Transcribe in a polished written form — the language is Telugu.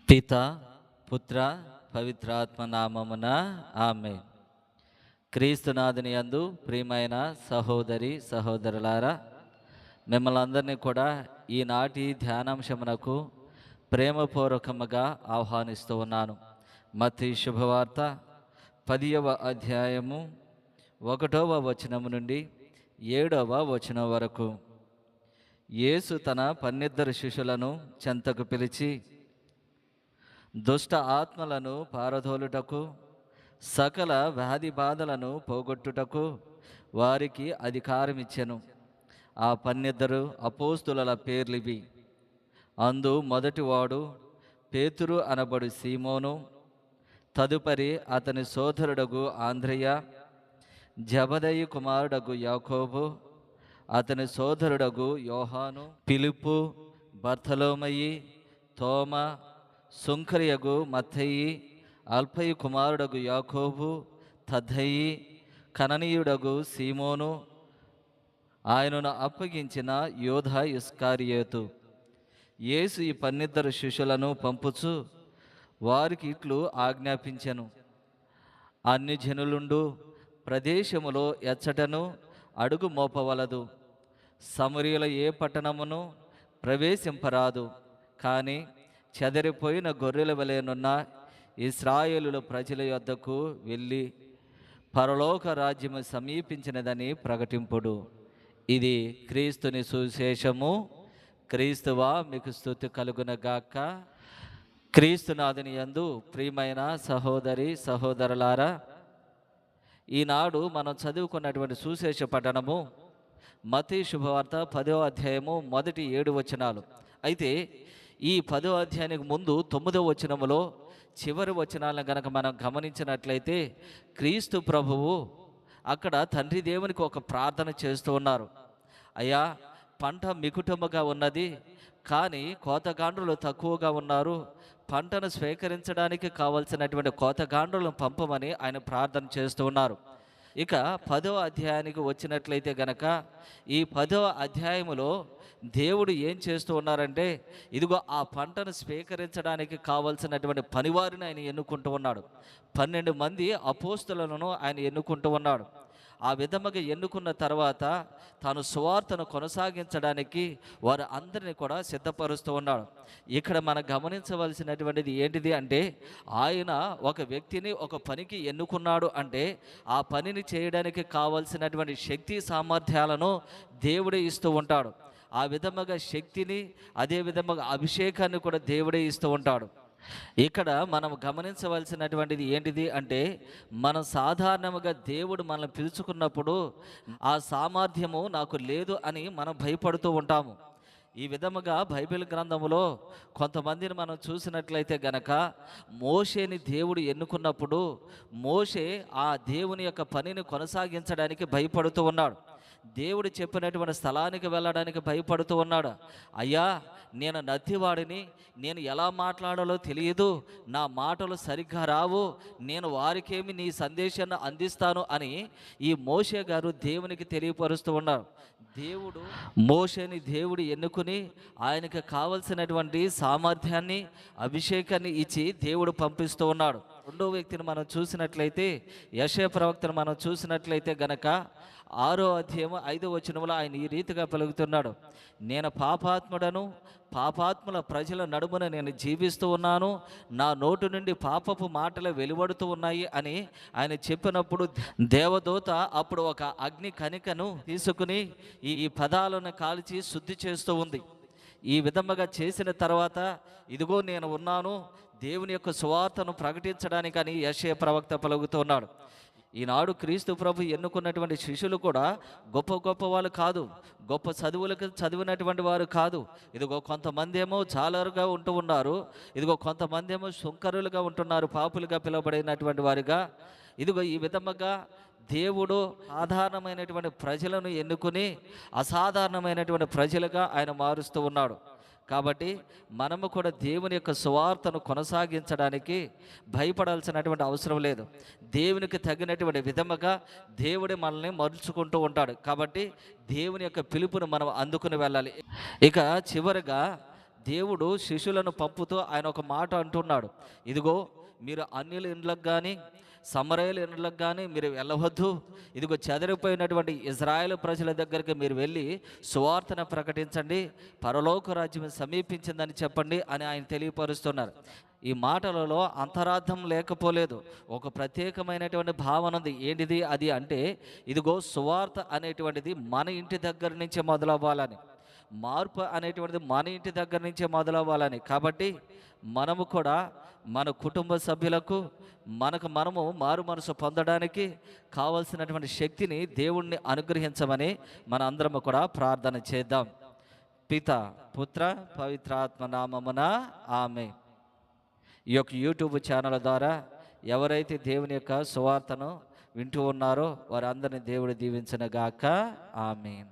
పిత పుత్ర పవిత్రాత్మ నామమున ఆమేన్. క్రీస్తునాథుని యందు ప్రియమైన సహోదరి సహోదరులారా, మిమ్మల్ని అందరినీ కూడా ఈనాటి ధ్యానాంశమునకు ప్రేమపూర్వకముగా ఆహ్వానిస్తూ ఉన్నాను. మత్తయి శుభవార్త 10వ అధ్యాయము 1వ వచనము నుండి 7వ వచనం వరకు. యేసు తన 12 శిష్యులను చెంతకు పిలిచి, దుష్ట ఆత్మలను పారదోలుటకు, సకల వ్యాధి బాధలను పోగొట్టుటకు వారికి అధికారం ఇచ్చెను. ఆ 12 అపోస్తుల పేర్లివి. అందు మొదటివాడు పేతురు అనబడు సీమోను, తదుపరి అతని సోదరుడగు ఆంద్రయ, జబదయి కుమారుడగు యాకోబు, అతని సోదరుడగు యోహాను, ఫిలిప్పు, బర్తలోమయి, తోమ, సుంకరియగు మత్తయి, అల్ఫయి కుమారుడగు యాకోబు, తద్దయి, కననీయుడగు సీమోను, ఆయనను అప్పగించిన యోధా ఇస్కారియోతు. యేసు ఈ 12 శిష్యులను పంపుచు వారికి ఇట్లు ఆజ్ఞాపించెను, అన్ని జనులుండు ప్రదేశములో ఎచ్చటను అడుగు మోపవలదు. సమరయుల ఏ పట్టణమును ప్రవేశింపరాదు. కానీ చెదరిపోయిన గొర్రెల వలెనున్న ఇశ్రాయేలుల ప్రజల యొద్దకు వెళ్ళి పరలోక రాజ్యము సమీపించినదని ప్రకటింపుడు. ఇది క్రీస్తుని సువిశేషము. క్రీస్తువా మీకు స్తుతి కలుగునగాక. క్రీస్తునాథుని యందు ప్రియమైన సహోదరి సహోదరులారా, ఈనాడు మనం చదువుకున్నటువంటి సువిశేష పఠనము మత్తయి శుభవార్త 10వ అధ్యాయము మొదటి 7 వచనాలు. అయితే ఈ 10వ అధ్యాయానికి ముందు 9వ వచనములో చివరి వచనాలను గనక మనం గమనించినట్లయితే క్రీస్తు ప్రభువు అక్కడ తండ్రి దేవునికి ఒక ప్రార్థన చేస్తూ ఉన్నారు. అయ్యా, పంట మికుటముగా ఉన్నది, కానీ కోతగాండ్రులు తక్కువగా ఉన్నారు. పంటను స్వీకరించడానికి కావలసినటువంటి కోతగాండ్రులను పంపమని ఆయన ప్రార్థన చేస్తూ ఉన్నారు. ఇక 10వ అధ్యాయానికి వచ్చినట్లయితే గనక ఈ 10వ అధ్యాయములో దేవుడు ఏం చేస్తూ ఉన్నారంటే, ఇదిగో ఆ పంటను స్వీకరించడానికి కావలసినటువంటి పనివారిని ఆయన ఎన్నుకుంటూ ఉన్నాడు. 12 మంది అపోస్తులను ఆయన ఎన్నుకుంటూ ఉన్నాడు. ఆ విధముగా ఎన్నుకున్న తర్వాత తాను సువార్తను కొనసాగించడానికి వారు అందరినీ కూడా సిద్ధపరుస్తూ ఉన్నాడు. ఇక్కడ మనం గమనించవలసినటువంటిది ఏంటిది అంటే, ఆయన ఒక వ్యక్తిని ఒక పనికి ఎన్నుకున్నాడు అంటే ఆ పనిని చేయడానికి కావలసినటువంటి శక్తి సామర్థ్యాలను దేవుడే ఇస్తూ ఉంటాడు. ఆ విధముగా శక్తిని, అదే విధముగా అభిషేకాన్ని కూడా దేవుడే ఇస్తూ ఉంటాడు. ఇక్కడ మనం గమనించవలసినటువంటిది ఏంటిది అంటే, మనం సాధారణంగా దేవుడు మనల్ని పిలుచుకున్నప్పుడు ఆ సామర్థ్యము నాకు లేదు అని మనం భయపడుతూ ఉంటాము. ఈ విధముగా బైబిల్ గ్రంథములో కొంతమందిని మనం చూసినట్లయితే గనక, మోషేని దేవుడు ఎన్నుకున్నప్పుడు మోషే ఆ దేవుని యొక్క పనిని కొనసాగించడానికి భయపడుతూ ఉన్నాడు. దేవుడు చెప్పినటువంటి స్థలానికి వెళ్ళడానికి భయపడుతూ ఉన్నాడు. అయ్యా, నేను నత్తివాడిని, నేను ఎలా మాట్లాడాలో తెలియదు, నా మాటలు సరిగ్గా రావు, నేను వారికేమి నీ సందేశాన్ని అందిస్తాను అని ఈ మోషే గారు దేవునికి తెలియపరుస్తూ ఉన్నారు. మోషేని దేవుడు ఎన్నుకుని ఆయనకు కావలసినటువంటి సామర్థ్యాన్ని, అభిషేకాన్ని ఇచ్చి దేవుడు పంపిస్తూ ఉన్నాడు. రెండో వ్యక్తిని మనం చూసినట్లయితే, యెషయా ప్రవక్తను మనం చూసినట్లయితే గనక 6వ అధ్యాయం 5వ వచనంలో ఆయన ఈ రీతిగా పలుకుతున్నాడు, నేను పాపాత్ముడను, పాపాత్ముల ప్రజల నడుమున నేను జీవిస్తూ ఉన్నాను, నా నోటు నుండి పాపపు మాటలు వెలువడుతూ ఉన్నాయి అని ఆయన చెప్పినప్పుడు దేవదూత అప్పుడు ఒక అగ్ని కణికను తీసుకుని ఈ పదాలను కాల్చి శుద్ధి చేస్తూ ఉంది. ఈ విధముగా చేసిన తర్వాత, ఇదిగో నేను ఉన్నాను దేవుని యొక్క సువార్తను ప్రకటించడానికని యెషయా ప్రవక్త పలుకుతున్నాడు. ఈనాడు క్రీస్తు ప్రభు ఎన్నుకున్నటువంటి శిష్యులు కూడా గొప్ప గొప్ప వాళ్ళు కాదు, గొప్ప చదువులకు చదివినటువంటి వారు కాదు. ఇదిగో కొంతమంది ఏమో చాలరుగా ఉంటూ ఉన్నారు, ఇదిగో కొంతమంది ఏమో శుంకరులుగా ఉంటున్నారు, పాపులుగా పిలువబడినటువంటి వారుగా. ఇదిగో ఈ విధముగా దేవుడు సాధారణమైనటువంటి ప్రజలను ఎన్నుకుని అసాధారణమైనటువంటి ప్రజలుగా ఆయన మారుస్తూ ఉన్నాడు. కాబట్టి మనము కూడా దేవుని యొక్క సువార్తను కొనసాగించడానికి భయపడాల్సినటువంటి అవసరం లేదు. దేవునికి తగినటువంటి విధముగా దేవుడే మనల్ని మరుచుకుంటూ ఉంటాడు. కాబట్టి దేవుని యొక్క పిలుపును మనం అందుకుని వెళ్ళాలి. ఇక చివరిగా దేవుడు శిష్యులను పంపుతూ ఆయన ఒక మాట అంటున్నాడు, ఇదిగో మీరు అన్యుల ఇండ్లకు కానీ సమరయుల ఇండ్లకు కానీ మీరు వెళ్ళవద్దు, ఇదిగో చెదరిపోయినటువంటి ఇజ్రాయేల్ ప్రజల దగ్గరికి మీరు వెళ్ళి సువార్తను ప్రకటించండి, పరలోక రాజ్యం సమీపించిందని చెప్పండి అని ఆయన తెలియపరుస్తున్నారు. ఈ మాటలలో అంతరార్థం లేకపోలేదు, ఒక ప్రత్యేకమైనటువంటి భావన ఉంది. ఏంటిది అది అంటే, ఇదిగో సువార్త అనేటువంటిది మన ఇంటి దగ్గర నుంచే మొదలవ్వాలని, మార్పు అనేటువంటిది మన ఇంటి దగ్గర నుంచే మొదలవ్వాలని. కాబట్టి మనము కూడా మన కుటుంబ సభ్యులకు మనము మారు మనసు పొందడానికి కావలసినటువంటి శక్తిని దేవుణ్ణి అనుగ్రహించమని మన అందరము కూడా ప్రార్థన చేద్దాం. పిత పుత్ర పవిత్రాత్మ నామమున ఆమేన్. ఈ యొక్క యూట్యూబ్ ఛానల్ ద్వారా ఎవరైతే దేవుని యొక్క సువార్తను వింటూ ఉన్నారో వారందరినీ దేవుడు దీవించును గాక. ఆమేన్.